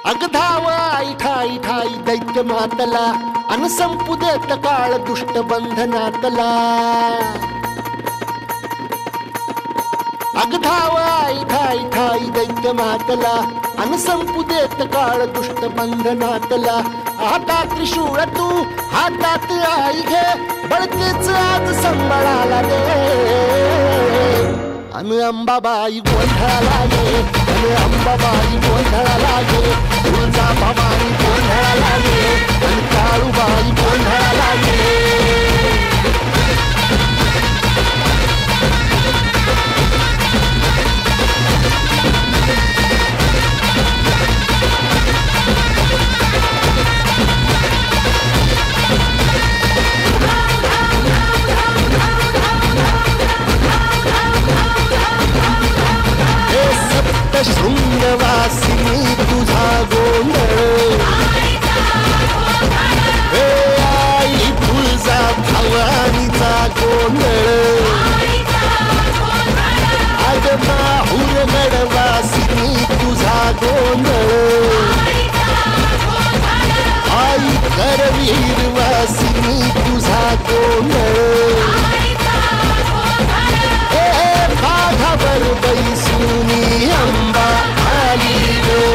अगधाव आई ठाई ठाई दैत्य मातला अन संपू देत काळ दुष्ट बंधनातला अगधाव आई ठाई ठाई दैत्य मातला अन संपू देत काळ दुष्ट बंधनातला हातात त्रिशूळ तू हातात आई घे बळतेच आज संबळाला दे अन अंबाबाई गोंधळाला ये अन अंबाबाई गोंधळाला ये तुळजा भवानी गोंधळाला ये अन काळूबाई गोंधळाला ये शृंगवासिनी तुझा गोंधळ हे आई तुळजा भवानीचा गोंधळ अग माहूर गडवासिनी तुझा गोंधळ आई करवीर वासिनी तुझा गोंधळ बाघावर बैसुनी अंबा आली रे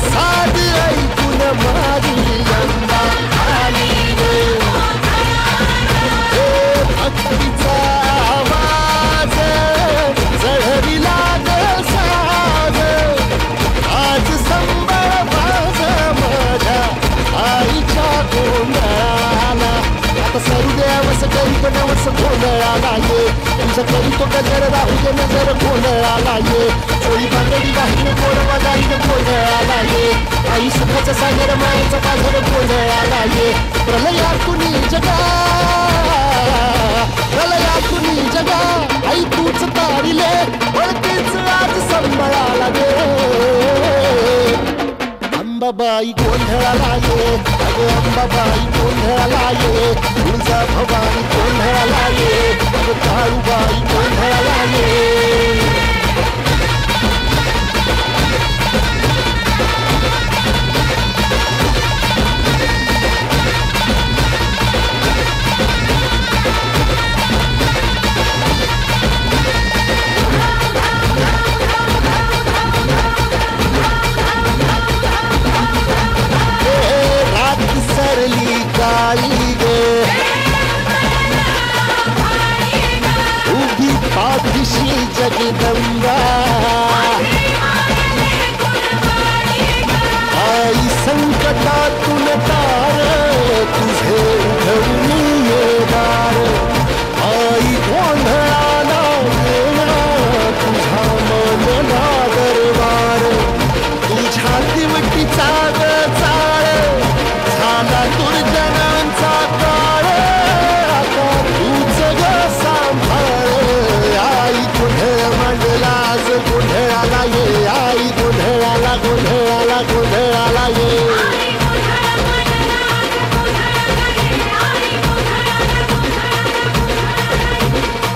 साध ऐकून माझी अंबा आली रे भक्तीचा आवाज चढविला ग साज आज संबळ माझ माझ्या आईच्या गोंधळाला आता सरुदेवस करीत नवस गोंधळाला ये तुझं करीतो गजर राहू दे नजर गोंधळाला ये चोळी बांगडी वाहिन गोडवा गाईन गोंधळाला ये आई सुखाचा सागर मायेचा पाझर गोंधळाला ये प्रलयातुनी जगा प्रलयातुनी जगा आई तूच तारिले वळतेच आज संबळाला दे अंबाबाई गोंधळाला ये अगं अंबाबाई गोंधळाला ये तुळजा भवानी गोंधळाला ये अगं काळूबाई गोंधळाला ये सरली काळी गे उभी पाठीशी जगदंबा आई संकटातून तार तुझे उठवून येणार आई गोंधळाला येणार तुझा मनला दरबार तुझ्या दिवटीचा चाळ झाला दुर्जनांचा काळ आता तूच ग सांभाळ आई गोंधळ मांडला आज गोंधळाला ये आई गोंधळाला गोंधळाला गोंधळाला ये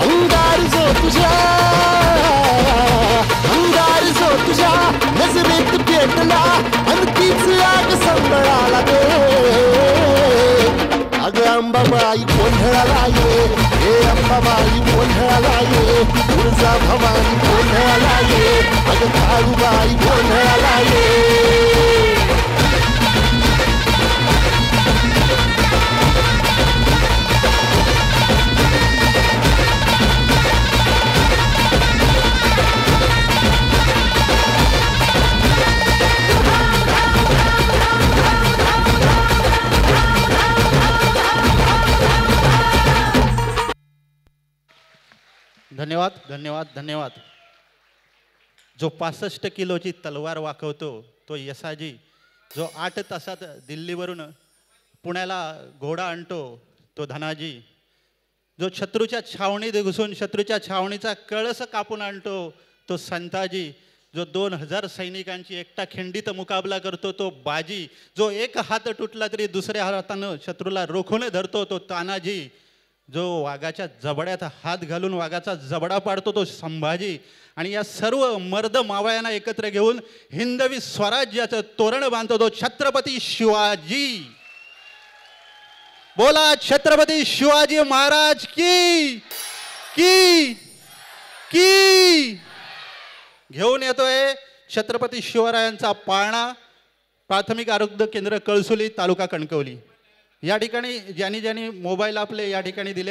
अंगार जो तुझ्या अंगार जो तुझ्या नजरेत पेटला आणि तीच आग संबळाला दे अगं अंबाबाई गोंधळाला ये हे अंबाबाई गोंधळाला ये तुळजा भवानी गोंधळाला ये अगं काळूबाई गोंधळाला ये धन्यवाद धन्यवाद धन्यवाद. जो 65 किलोची तलवार वाकवतो तो यसाजी, जो 8 तासात दिल्लीवरून पुण्याला घोडा आणतो तो धनाजी, जो शत्रूच्या छावणीत घुसून शत्रूच्या छावणीचा कळस कापून आणतो तो संताजी, जो 2000 सैनिकांची एकटा खिंडीत मुकाबला करतो तो बाजी, जो एक हात तुटला तरी दुसऱ्या हातानं शत्रूला रोखून धरतो तो तानाजी, जो वाघाच्या जबड्यात हात घालून वाघाचा जबडा पाडतो तो संभाजी, आणि या सर्व मर्द मावळ्यांना एकत्र घेऊन हिंदवी स्वराज्याचं तोरण बांधतो तो छत्रपती शिवाजी. बोला छत्रपती शिवाजी महाराज की की की. घेऊन येतोय छत्रपती शिवरायांचा पाळणा, प्राथमिक आरोग्य केंद्र कळसुली, तालुका कणकवली. या ठिकाणी ज्यांनी ज्यांनी मोबाईल आपले या ठिकाणी दिले